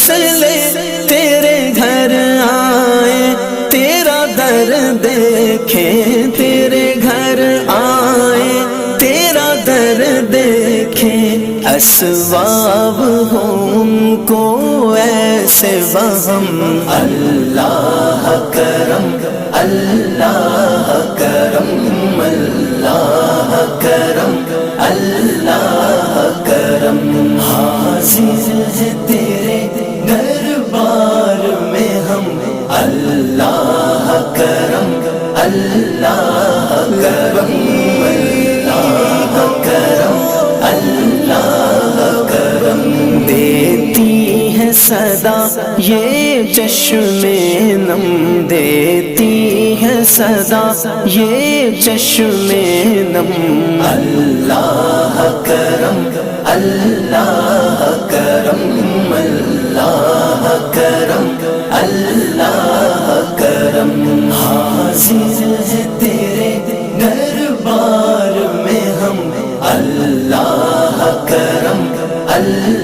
سلسلے تیرے گھر آئے، تیرا در دیکھیں، تیرے گھر آئے، تیرا در دیکھیں، اسباب ہوں ان کو ایسے وہم، اللہ کرم، اللہ کرم، اللہ کرم، اللہ کرم، حاضر ہے تیرے دربار میں ہم، اللہ کرم، اللہ کرم، اللہ کرم، اللہ کرم، دیتی ہے صدا یہ چشم نم، دیتی ہے صدا یہ چشم نم، اللہ کرم، اللہ کرم، اللہ کرم، اللہ کرم، حاضر ہے تیرے دربار میں ہم، اللہ کرم، اللہ